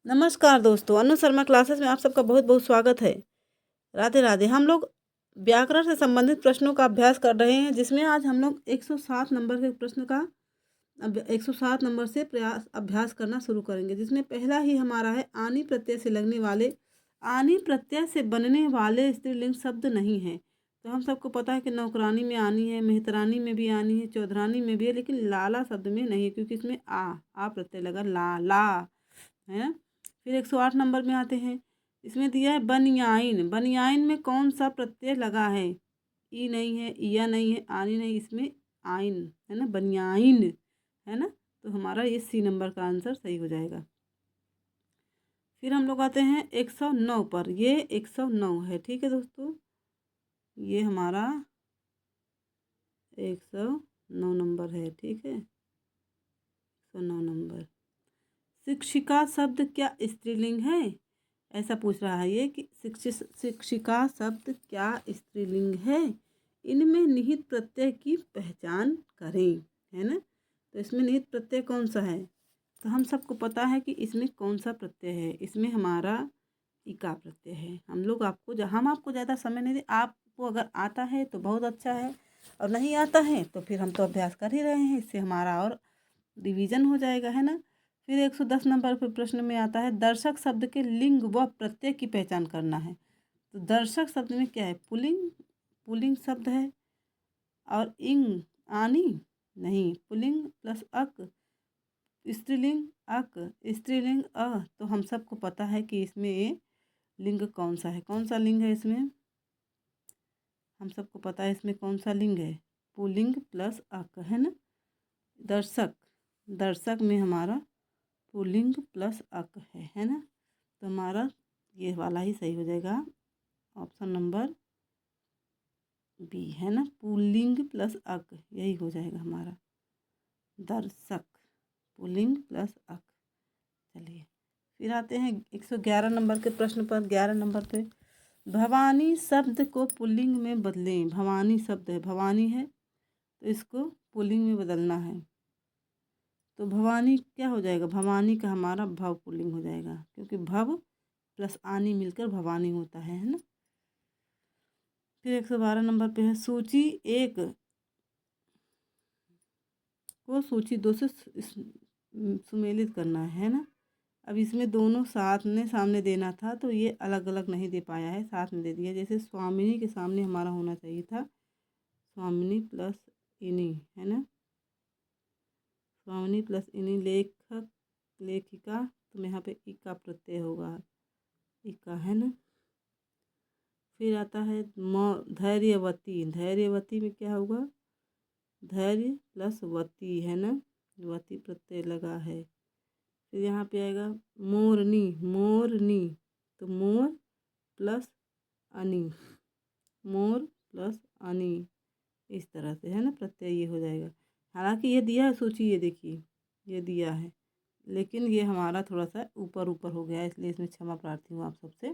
नमस्कार दोस्तों, अनु शर्मा क्लासेस में आप सबका बहुत बहुत स्वागत है। राधे राधे। हम लोग व्याकरण से संबंधित प्रश्नों का अभ्यास कर रहे हैं, जिसमें आज हम लोग 107 नंबर के प्रश्न का 107 नंबर से प्रयास अभ्यास करना शुरू करेंगे। जिसमें पहला ही हमारा है, आनी प्रत्यय से लगने वाले, आनी प्रत्यय से बनने वाले स्त्रीलिंग शब्द नहीं है। तो हम सबको पता है कि नौकरानी में आनी है, मेहतरानी में भी आनी है, चौधरानी में भी है, लेकिन लाला शब्द में नहीं है, क्योंकि इसमें आ प्रत्यय लगा, ला है ना। फिर 108 नंबर में आते हैं। इसमें दिया है बनियाइन। बनियाइन में कौन सा प्रत्यय लगा है? ई नहीं है, इया नहीं है, आनी नहीं, इसमें आइन है ना, बनियाइन है ना। तो हमारा ये सी नंबर का आंसर सही हो जाएगा। फिर हम लोग आते हैं 109 पर। ये 109 है, ठीक है दोस्तों। ये हमारा 109 नंबर है, ठीक है, 109 नंबर। शिक्षिका शब्द क्या स्त्रीलिंग है? ऐसा पूछ रहा है ये कि शिक्षिका शब्द क्या स्त्रीलिंग है? इनमें निहित प्रत्यय की पहचान करें, है ना। तो इसमें निहित प्रत्यय कौन सा है? तो हम सबको पता है कि इसमें कौन सा प्रत्यय है। इसमें हमारा इका प्रत्यय है। हम आपको ज़्यादा समय नहीं दे, आपको अगर आता है तो बहुत अच्छा है, और नहीं आता है तो फिर हम तो अभ्यास कर ही रहे हैं, इससे हमारा और रिवीजन हो जाएगा, है ना। फिर 110 नंबर पर प्रश्न में आता है, दर्शक शब्द के लिंग व प्रत्यय की पहचान करना है। तो दर्शक शब्द में क्या है? पुल्लिंग, पुल्लिंग शब्द है। और इंग, आनी नहीं, पुल्लिंग प्लस अक, स्त्रीलिंग अक, स्त्रीलिंग अ। तो हम सबको पता है कि इसमें लिंग कौन सा है, कौन सा लिंग है इसमें? हम सबको पता है इसमें कौन सा लिंग है, पुल्लिंग प्लस अक, है ना। दर्शक, दर्शक में हमारा पुल्लिंग प्लस अक है ना। तो हमारा ये वाला ही सही हो जाएगा, ऑप्शन नंबर बी, है ना, पुल्लिंग प्लस अक, यही हो जाएगा हमारा दर्शक, पुल्लिंग प्लस अक। चलिए फिर आते हैं 111 नंबर के प्रश्न पर। 11 नंबर पे, भवानी शब्द को पुल्लिंग में बदलें। भवानी शब्द है, भवानी है, तो इसको पुल्लिंग में बदलना है। तो भवानी क्या हो जाएगा? भवानी का हमारा भव पुल्लिंग हो जाएगा, क्योंकि भव प्लस आनी मिलकर भवानी होता है ना। फिर 112 नंबर पे है, सूची एक को सूची दो से सुमेलित करना है ना। अब इसमें दोनों साथ में सामने देना था, तो ये अलग अलग नहीं दे पाया है, साथ में दे दिया। जैसे स्वामिनी के सामने हमारा होना चाहिए था स्वामिनी प्लस इनी, है ना, स्वामिनी प्लस इनी, लेखक लेखिका, तो यहाँ पे इका प्रत्यय होगा, इका, है ना। फिर आता है धैर्यवती। धैर्यवती में क्या होगा? धैर्य प्लस वती, है ना, वती प्रत्यय लगा है। फिर यहाँ पे आएगा मोरनी। मोरनी, तो मोर प्लस अनी, मोर प्लस अनी, इस तरह से, है ना, प्रत्यय ये हो जाएगा। हालांकि ये दिया है सूची, ये देखिए ये दिया है, लेकिन ये हमारा थोड़ा सा ऊपर ऊपर हो गया है, इसलिए इसमें क्षमा प्रार्थी हूँ आप सबसे।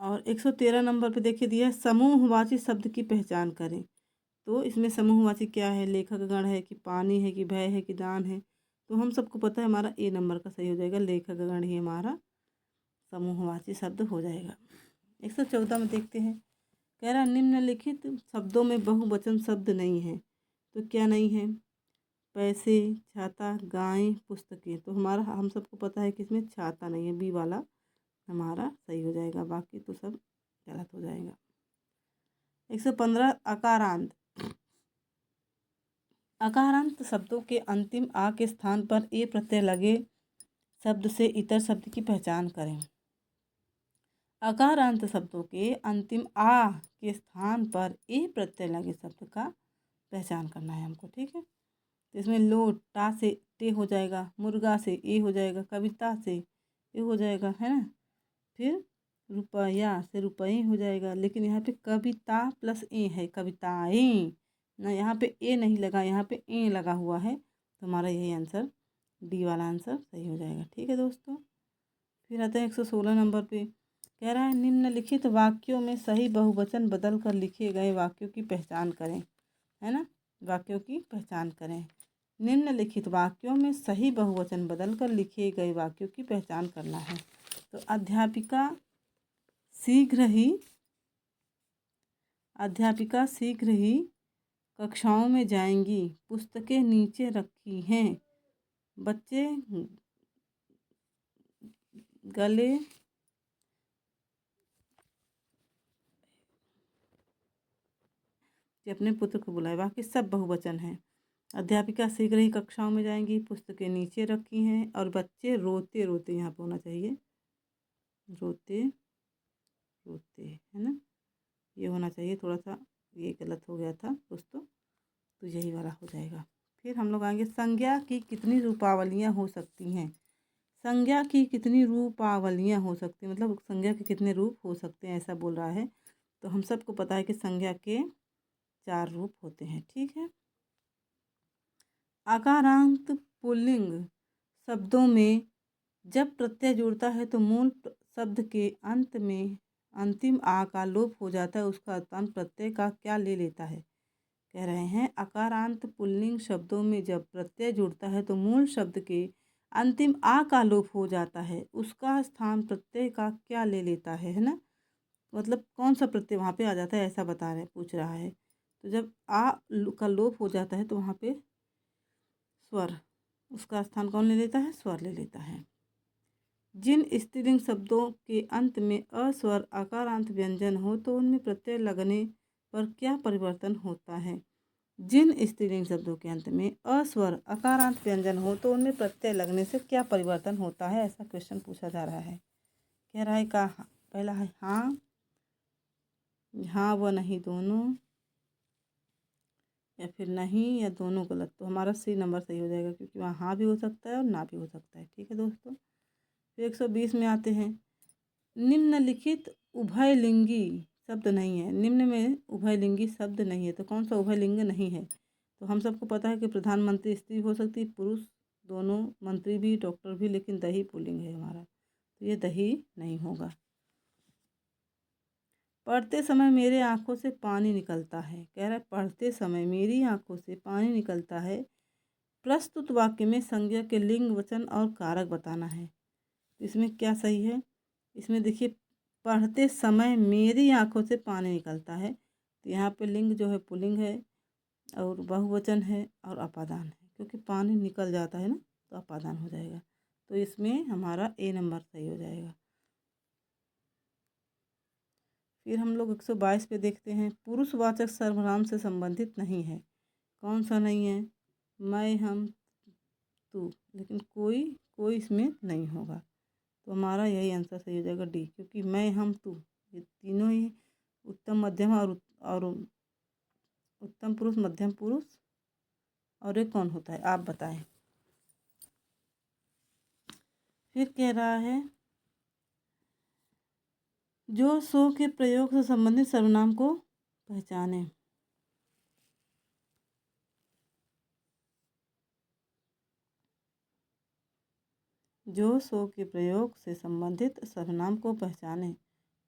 और 113 नंबर पे देखिए दिया है, समूहवाची शब्द की पहचान करें। तो इसमें समूहवाची क्या है? लेखक गण है कि पानी है कि भय है कि दान है? तो हम सबको पता है हमारा ए नंबर का सही हो जाएगा, लेखक गण ही हमारा समूहवाची शब्द हो जाएगा। 114 में देखते हैं, कह रहा निम्नलिखित शब्दों में बहुवचन शब्द नहीं है। तो क्या नहीं है? पैसे, छाता, गाय, पुस्तकें। तो हमारा हम सबको पता है कि इसमें छाता नहीं है, बी वाला हमारा सही हो जाएगा, बाकी तो सब गलत हो जाएगा। 115 अकारांत। अकारांत शब्दों के अंतिम आ के स्थान पर ए प्रत्यय लगे शब्द से इतर शब्द की पहचान करें। अकारांत शब्दों के अंतिम आ के स्थान पर ए प्रत्यय लगे शब्द का पहचान करना है हमको, ठीक है। तो इसमें लोट, टा से टे हो जाएगा, मुर्गा से ए हो जाएगा, कविता से ए हो जाएगा, है ना। फिर रुपया से रुपये हो जाएगा, लेकिन यहाँ पे कविता प्लस ए है, कविताएं ना, यहाँ पे ए नहीं लगा, यहाँ पे ए लगा हुआ है। तो हमारा यही आंसर, डी वाला आंसर सही हो जाएगा, ठीक है दोस्तों। फिर आता है 116 नंबर पे, कह रहा है निम्नलिखित वाक्यों में सही बहुवचन बदल कर लिखे गए वाक्यों की पहचान करें, है ना, वाक्यों की पहचान करें। निम्नलिखित वाक्यों में सही बहुवचन बदलकर लिखे गए वाक्यों की पहचान करना है। तो अध्यापिका शीघ्र ही कक्षाओं में जाएंगी। पुस्तकें नीचे रखी हैं। बच्चे गले अपने पुत्र को बुलाए। बाकी सब बहुवचन हैं। अध्यापिका शीघ्र ही कक्षाओं में जाएंगी, पुस्तकें नीचे रखी हैं, और बच्चे रोते रोते, यहाँ पर होना चाहिए रोते रोते, है ना, ये होना चाहिए। थोड़ा सा ये गलत हो गया था दोस्तों, तो यही वाला हो जाएगा। फिर हम लोग आएंगे, संज्ञा की कितनी रूपावलियाँ हो सकती हैं। संज्ञा की कितनी रूपावलियाँ हो सकती हैं, मतलब संज्ञा के कितने रूप हो सकते हैं, ऐसा बोल रहा है। तो हम सबको पता है कि संज्ञा के 4 रूप होते हैं। ठीक है। आकारांत पुल्लिंग शब्दों में जब प्रत्यय जुड़ता है तो मूल शब्द के अंत में अंतिम आ का लोप हो जाता है। उसका स्थान प्रत्यय का क्या ले लेता है। कह रहे हैं, आकारांत पुल्लिंग शब्दों में जब प्रत्यय जुड़ता है तो मूल शब्द के अंतिम आ का लोप हो जाता है। उसका स्थान प्रत्यय का क्या ले लेता है ना, मतलब कौन सा प्रत्यय वहाँ पे आ जाता है, ऐसा पूछ रहा है। तो जब आ का लोप हो जाता है तो वहाँ पे स्वर, उसका स्थान कौन ले लेता है, स्वर ले लेता है। जिन स्त्रीलिंग शब्दों के अंत में अस्वर आकारांत व्यंजन हो तो उनमें प्रत्यय लगने पर क्या परिवर्तन होता है। जिन स्त्रीलिंग शब्दों के अंत में अस्वर आकारांत व्यंजन हो तो उनमें प्रत्यय लगने से क्या परिवर्तन होता है, ऐसा क्वेश्चन पूछा जा रहा है। कह रहा है का पहला है हाँ, हाँ व नहीं दोनों, या फिर नहीं या दोनों गलत। तो हमारा सी नंबर सही हो जाएगा, क्योंकि वहाँ हाँ भी हो सकता है और ना भी हो सकता है। ठीक है दोस्तों। फिर 120 में आते हैं, निम्नलिखित उभयलिंगी शब्द नहीं है। निम्न में उभयलिंगी शब्द नहीं है, तो कौन सा उभयलिंग नहीं है। तो हम सबको पता है कि प्रधानमंत्री स्त्री हो सकती है, पुरुष दोनों, मंत्री भी, डॉक्टर भी, लेकिन दही पुल्लिंग है हमारा, तो ये दही नहीं होगा। पढ़ते समय मेरे आँखों से पानी निकलता है। कह रहा है पढ़ते समय मेरी आँखों से पानी निकलता है। प्रस्तुत वाक्य में संज्ञा के लिंग, वचन और कारक बताना है। तो इसमें क्या सही है, इसमें देखिए पढ़ते समय मेरी आँखों से पानी निकलता है, तो यहाँ पे लिंग जो है पुल्लिंग है और बहुवचन है और अपादान है, क्योंकि पानी निकल जाता है ना, तो अपादान हो जाएगा। तो इसमें हमारा ए नंबर सही हो जाएगा। फिर हम लोग 122 पे देखते हैं, पुरुषवाचक सर्वनाम से संबंधित नहीं है। कौन सा नहीं है, मैं, हम, तू, लेकिन कोई इसमें नहीं होगा। तो हमारा यही आंसर सही हो जाएगा डी, क्योंकि मैं, हम, तू, ये तीनों ही उत्तम, मध्यम और उत्तम पुरुष, मध्यम पुरुष, और एक कौन होता है, आप बताएं। फिर कह रहा है, जो सो के प्रयोग से संबंधित सर्वनाम को पहचाने। जो सो के प्रयोग से संबंधित सर्वनाम को पहचाने।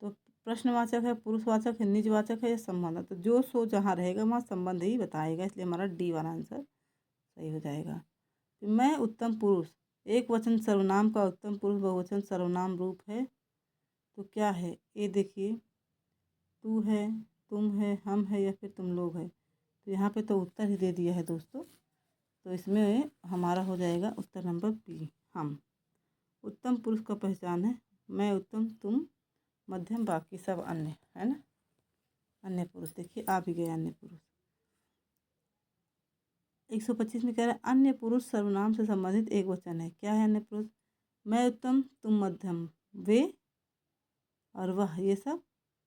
तो प्रश्नवाचक है, पुरुषवाचक है, निजवाचक है या संबंध। तो जो सो जहाँ रहेगा वहाँ संबंध ही बताएगा, इसलिए हमारा डी वाला आंसर सही हो जाएगा। तो मैं उत्तम पुरुष, एक वचन सर्वनाम का उत्तम पुरुष बहुवचन सर्वनाम रूप है, तो क्या है, ये देखिए, तू है, तुम है, हम है या फिर तुम लोग है। तो यहाँ पे तो उत्तर ही दे दिया है दोस्तों, तो इसमें हमारा हो जाएगा उत्तर नंबर बी, हम। उत्तम पुरुष का पहचान है मैं, उत्तम, तुम, मध्यम, बाकी सब अन्य, है ना, अन्य पुरुष। देखिए आ भी गए अन्य पुरुष। 125 में कह रहा है, अन्य पुरुष सर्वनाम से संबंधित एक वचन है। क्या है अन्य पुरुष, मैं उत्तम, तुम मध्यम, वे और वह, ये सब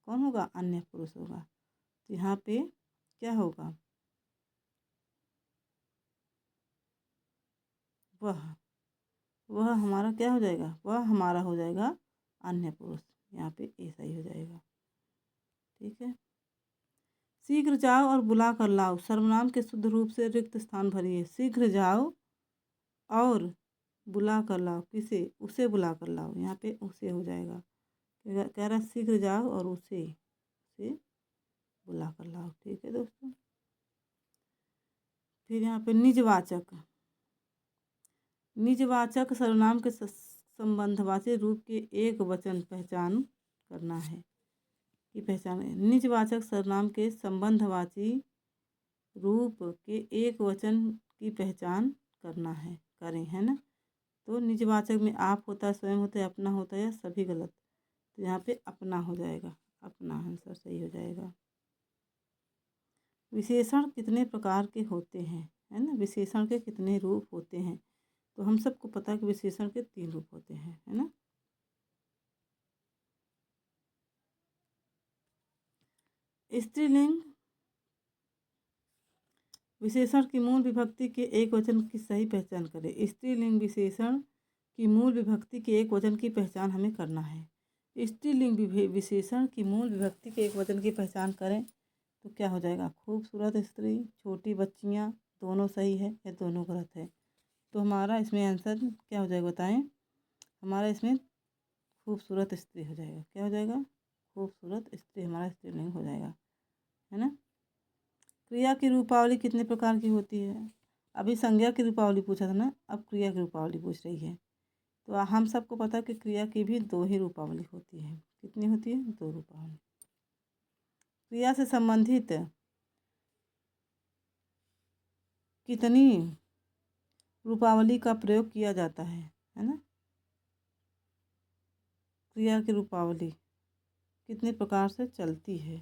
कौन होगा, अन्य पुरुष होगा। तो यहाँ पे क्या होगा, वह हमारा क्या हो जाएगा, वह हमारा हो जाएगा अन्य पुरुष। यहाँ पे ए सही हो जाएगा। ठीक है। शीघ्र जाओ और बुला कर लाओ सर्वनाम के शुद्ध रूप से रिक्त स्थान भरिए। शीघ्र जाओ और बुला कर लाओ, किसे, उसे बुला कर लाओ, यहाँ पे उसे हो जाएगा। कह रहा शीघ्र जाओ और उसे बुला कर लाओ। ठीक है दोस्तों। फिर यहाँ पे निजवाचक। निजवाचक सर्वनाम के संबंधवाची रूप के एक वचन पहचान करना है कि पहचान। निजवाचक सर्वनाम के संबंधवाची रूप के एक वचन की पहचान करना है, करें, है ना। तो निजवाचक में आप होता है, स्वयं होता है, अपना होता है, या सभी गलत। तो यहाँ पे अपना हो जाएगा, अपना आंसर सही हो जाएगा। विशेषण कितने प्रकार के होते हैं, है ना। विशेषण के कितने रूप होते हैं, तो हम सबको पता है कि विशेषण के 3 रूप होते हैं, है ना। स्त्रीलिंग विशेषण की मूल विभक्ति के एक वचन की सही पहचान करें। स्त्रीलिंग विशेषण की मूल विभक्ति के एक वचन की पहचान हमें करना है। स्त्रीलिंग विशेषण की मूल विभक्ति के एक वचन की पहचान करें तो क्या हो जाएगा। खूबसूरत स्त्री, छोटी बच्चियाँ, दोनों सही है या दोनों गलत है। तो हमारा इसमें आंसर क्या हो जाएगा बताएं। हमारा इसमें खूबसूरत स्त्री हो जाएगा। क्या हो जाएगा, खूबसूरत स्त्री हमारा स्त्रीलिंग हो जाएगा, है ना। क्रिया की रूपावली कितने प्रकार की होती है। अभी संज्ञा की रूपावली पूछा था ना, अब क्रिया की रूपावली पूछ रही है। तो हम सबको पता है कि क्रिया की भी 2 ही रूपावली होती है। कितनी होती है, 2 रूपावली। क्रिया से संबंधित कितनी रूपावली का प्रयोग किया जाता है ना। क्रिया की रूपावली कितने प्रकार से चलती है।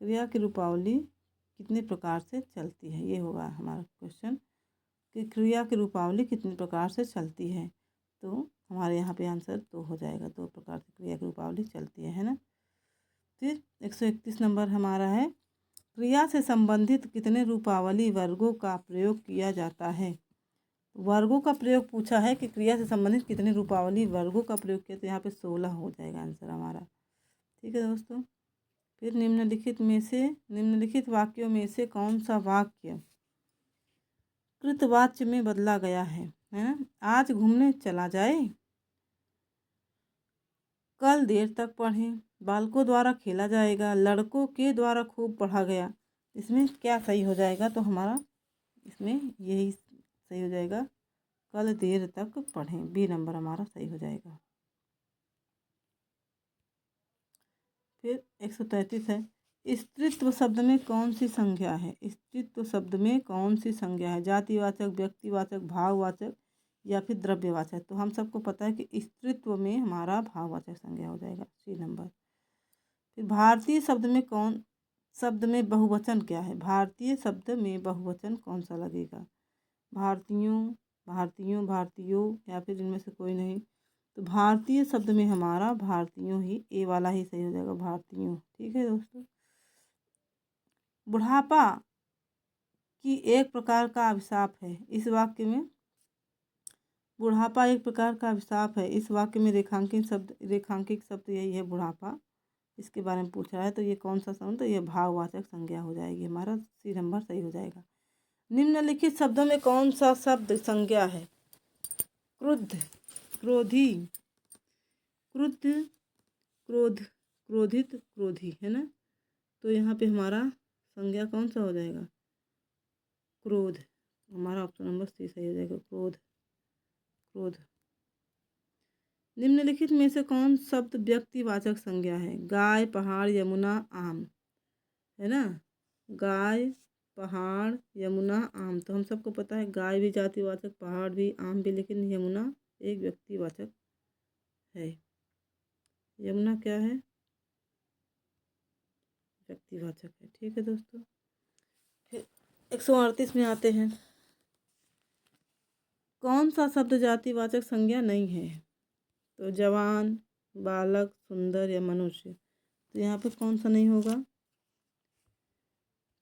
क्रिया की रूपावली कितने प्रकार से चलती है, ये होगा हमारा क्वेश्चन कि क्रिया की रूपावली कितने प्रकार से चलती है। तो हमारे यहाँ पे आंसर 2 हो जाएगा। 2 प्रकार से क्रिया की रूपावली चलती है ना। फिर 131 नंबर हमारा है, क्रिया से संबंधित कितने रूपावली वर्गों का प्रयोग किया जाता है। वर्गों का प्रयोग पूछा है कि क्रिया से संबंधित कितने रूपावली वर्गों का प्रयोग किया, तो यहाँ पे 16 हो जाएगा आंसर हमारा। ठीक है दोस्तों। फिर निम्नलिखित वाक्यों में से कौन सा वाक्य कृतवाच्य में बदला गया है ना। आज घूमने चला जाए, कल देर तक पढ़ें, बालकों द्वारा खेला जाएगा, लड़कों के द्वारा खूब पढ़ा गया। इसमें क्या सही हो जाएगा, तो हमारा इसमें यही सही हो जाएगा, कल देर तक पढ़ें। बी नंबर हमारा सही हो जाएगा। फिर 133 है, स्त्रीत्व शब्द में कौन सी संज्ञा है। स्त्रीत्व शब्द में कौन सी संज्ञा है, जातिवाचक, व्यक्तिवाचक, भाववाचक या फिर द्रव्यवाचक। तो हम सबको पता है कि स्त्रीत्व में हमारा भाववाचक संज्ञा हो जाएगा, सी नंबर। फिर भारतीय शब्द में बहुवचन क्या है। भारतीय शब्द में बहुवचन कौन सा लगेगा, भारतीयों, भारतीयों या फिर इनमें से कोई नहीं। तो भारतीय शब्द में हमारा भारतीयों ही, ए वाला ही सही हो जाएगा, भारतीयों। ठीक है दोस्तों। बुढ़ापा की एक प्रकार का अभिशाप है। इस वाक्य में बुढ़ापा एक प्रकार का अभिशाप है। इस वाक्य में रेखांकित शब्द यही है, बुढ़ापा। इसके बारे में पूछ रहा है, तो ये कौन सा शब्द, तो ये भाववाचक संज्ञा हो जाएगी हमारा, सी नंबर सही हो जाएगा। निम्नलिखित शब्दों में कौन सा शब्द संज्ञा है। क्रुद्ध, क्रोधी, क्रुद्ध, क्रोधित, क्रोधी, है ना। तो यहाँ पे हमारा संज्ञा कौन सा हो जाएगा, क्रोध। हमारा ऑप्शन नंबर सी सही हो जाएगा, क्रोध। निम्नलिखित में से कौन शब्द व्यक्तिवाचक संज्ञा है। गाय, पहाड़, यमुना, आम, है ना। गाय, पहाड़, यमुना, आम। तो हम सबको पता है गाय भी जातिवाचक, पहाड़ भी, आम भी, लेकिन यमुना एक व्यक्तिवाचक है। यमुना क्या है, व्यक्तिवाचक है। ठीक है दोस्तों। फिर 138 में आते हैं, कौन सा शब्द जातिवाचक संज्ञा नहीं है। तो जवान, बालक, सुंदर या मनुष्य। तो यहाँ पे कौन सा नहीं होगा,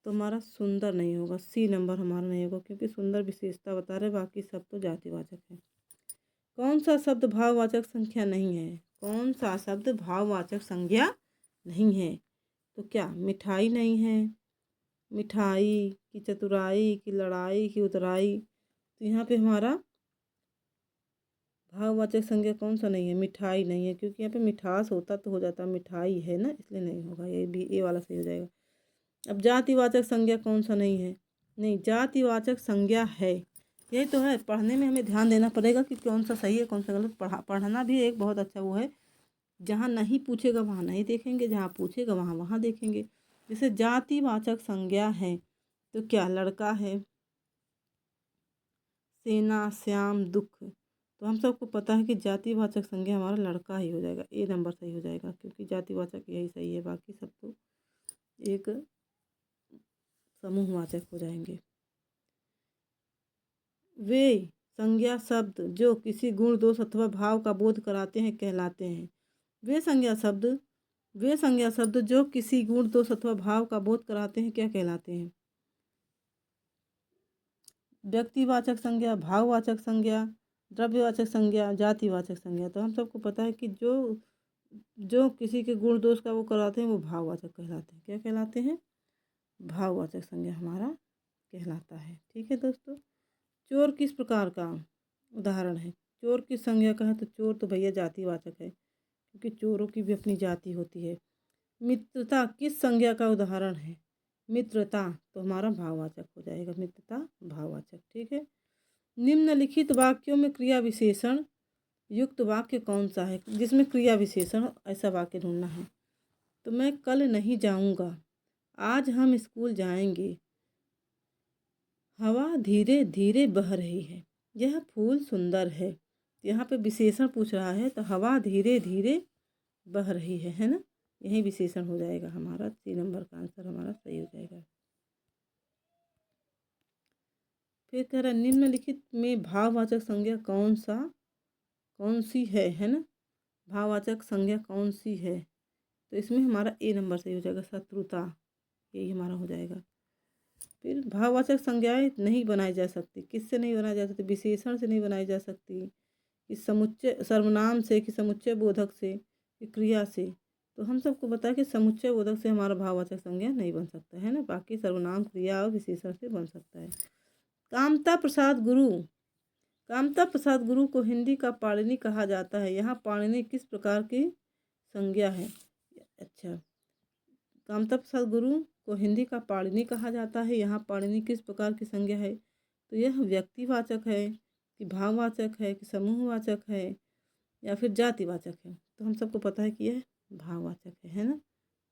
तो हमारा सुंदर नहीं होगा, सी नंबर हमारा नहीं होगा, क्योंकि सुंदर विशेषता बता रहे, बाकी सब तो जातिवाचक है। कौन सा शब्द भाववाचक संज्ञा नहीं है। कौन सा शब्द भाववाचक संज्ञा नहीं है, तो क्या मिठाई नहीं है, मिठाई की चतुराई की लड़ाई की उतराई। तो यहाँ पे हमारा भाववाचक संज्ञा कौन सा नहीं है, मिठाई नहीं है, क्योंकि यहाँ पे मिठास होता तो हो जाता, मिठाई है ना, इसलिए नहीं होगा, ये भी ए वाला सही हो जाएगा। अब जातिवाचक संज्ञा कौन सा नहीं है, नहीं, जातिवाचक संज्ञा है। यही तो है, पढ़ने में हमें ध्यान देना पड़ेगा कि कौन सा सही है कौन सा गलत। पढ़ना भी एक बहुत अच्छा वो है। जहाँ नहीं पूछेगा वहाँ नहीं देखेंगे, जहाँ पूछेगा वहाँ वहाँ देखेंगे। जैसे जातिवाचक संज्ञा है तो क्या, लड़का है, सेना, श्याम, दुख। तो हम सबको पता है कि जातिवाचक संज्ञा हमारा लड़का ही हो जाएगा। ए नंबर सही हो जाएगा, क्योंकि जातिवाचक यही सही है, बाकी सब तो एक समूहवाचक हो जाएंगे। वे संज्ञा शब्द जो किसी गुण, दोष अथवा भाव का बोध कराते हैं कहलाते हैं। वे संज्ञा शब्द जो किसी गुण, दोष अथवा भाव का बोध कराते हैं क्या कहलाते हैं? व्यक्तिवाचक संज्ञा, भाववाचक संज्ञा, द्रव्यवाचक संज्ञा, जातिवाचक संज्ञा। तो हम सबको पता है कि जो किसी के गुण दोष का वो कराते हैं वो भाववाचक कहलाते हैं। क्या कहलाते हैं? भाववाचक संज्ञा हमारा कहलाता है। ठीक है दोस्तों। चोर किस प्रकार का उदाहरण है? चोर किस संज्ञा का है? तो चोर तो भैया जातिवाचक है, क्योंकि चोरों की भी अपनी जाति होती है। मित्रता किस संज्ञा का उदाहरण है? मित्रता तो हमारा भाववाचक हो जाएगा। मित्रता भाववाचक। ठीक है। निम्नलिखित वाक्यों में क्रिया विशेषण युक्त वाक्य कौन सा है? जिसमें क्रिया विशेषण ऐसा वाक्य ढूंढना है। तो मैं कल नहीं जाऊंगा, आज हम स्कूल जाएंगे, हवा धीरे धीरे बह रही है, यह फूल सुंदर है। यहाँ पे विशेषण पूछ रहा है, तो हवा धीरे धीरे बह रही है ना? यही विशेषण हो जाएगा हमारा। 3 नंबर का आंसर हमारा सही हो जाएगा। फिर कह रहा है निम्नलिखित में भाववाचक संज्ञा कौन सी है ना? भाववाचक संज्ञा कौन सी है? तो इसमें हमारा ए नंबर सही हो जाएगा, शत्रुता। यही हमारा हो जाएगा। फिर भाववाचक संज्ञाएं नहीं बनाई जा सकती। किससे नहीं बनाई जा सकती? विशेषण से नहीं बनाई जा सकती, कि समुच्चय सर्वनाम से, कि समुच्चय बोधक से, कि क्रिया से। तो हम सबको पता है कि समुच्चय बोधक से हमारा भाववाचक संज्ञा नहीं बन सकता है ना। बाकी सर्वनाम, क्रिया और विशेषण से बन सकता है। कामता प्रसाद गुरु को हिंदी का पाणिनि कहा जाता है। यहाँ पाणिनि किस प्रकार की संज्ञा है? अच्छा, कामता प्रसाद गुरु को हिंदी का पाणिनि कहा जाता है। यहाँ पाणिनि किस प्रकार की संज्ञा है? तो यह व्यक्तिवाचक है, कि भाववाचक है, कि समूहवाचक है, या फिर जातिवाचक है? तो हम सबको पता है कि यह भाववाचक है ना।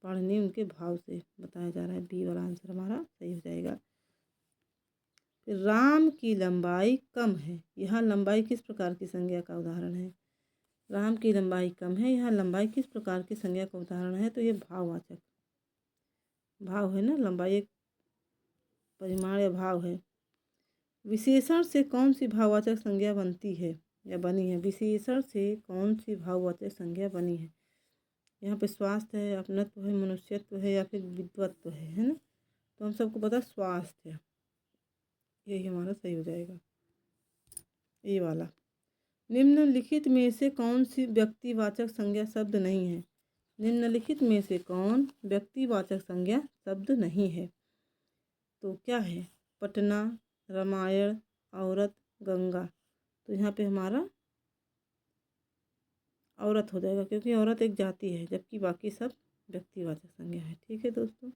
पाणिनि उनके भाव से बताया जा रहा है। बी वाला आंसर हमारा सही हो जाएगा। फिर राम की लंबाई कम है, यहाँ लंबाई किस प्रकार की संज्ञा का उदाहरण है? राम की लंबाई कम है, यहाँ लंबाई किस प्रकार की संज्ञा का उदाहरण है? तो ये भाववाचक भाव है ना। लंबाई एक परिमाण या भाव है। विशेषण से कौन सी भाववाचक संज्ञा बनती है या बनी है? विशेषण से कौन सी भाववाचक संज्ञा बनी है? यहाँ पे स्वास्थ्य है, अपनत्व है, मनुष्यत्व है, या फिर विद्वत्व है ना। तो हम सबको पता स्वास्थ्य, यही हमारा सही हो जाएगा, ये वाला। निम्नलिखित में से कौन सी व्यक्तिवाचक संज्ञा शब्द नहीं है? निम्नलिखित में से कौन व्यक्तिवाचक संज्ञा शब्द नहीं है? तो क्या है? पटना, रामायण, औरत, गंगा। तो यहाँ पे हमारा औरत हो जाएगा, क्योंकि औरत एक जाति है, जबकि बाकी सब व्यक्तिवाचक संज्ञा है। ठीक है दोस्तों।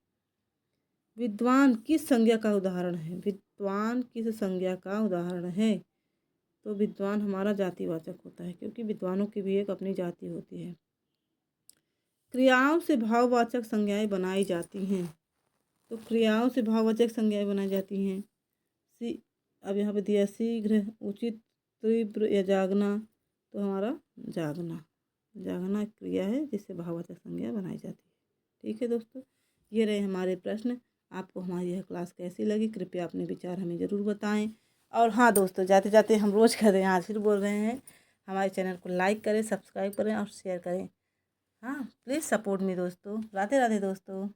विद्वान किस संज्ञा का उदाहरण है? विद्वान किस संज्ञा का उदाहरण है? तो विद्वान हमारा जातिवाचक होता है, क्योंकि विद्वानों की भी एक अपनी जाति होती है। क्रियाओं से भाववाचक संज्ञाएं बनाई जाती हैं। तो क्रियाओं से भाववाचक संज्ञाएं बनाई जाती हैं। अब यहाँ पे दिया शीघ्र, उचित, तीव्र या जागना। तो हमारा जागना क्रिया है जिससे भाववाचक संज्ञा बनाई जाती है। ठीक है दोस्तों, ये रहे हमारे प्रश्न। आपको हमारी यह क्लास कैसी लगी कृपया अपने विचार हमें ज़रूर बताएं। और हाँ दोस्तों, जाते जाते हम रोज़ कर रहे हैं, आज फिर बोल रहे हैं, हमारे चैनल को लाइक करें, सब्सक्राइब करें और शेयर करें। हाँ, प्लीज़ सपोर्ट मी दोस्तों। राधे राधे दोस्तों।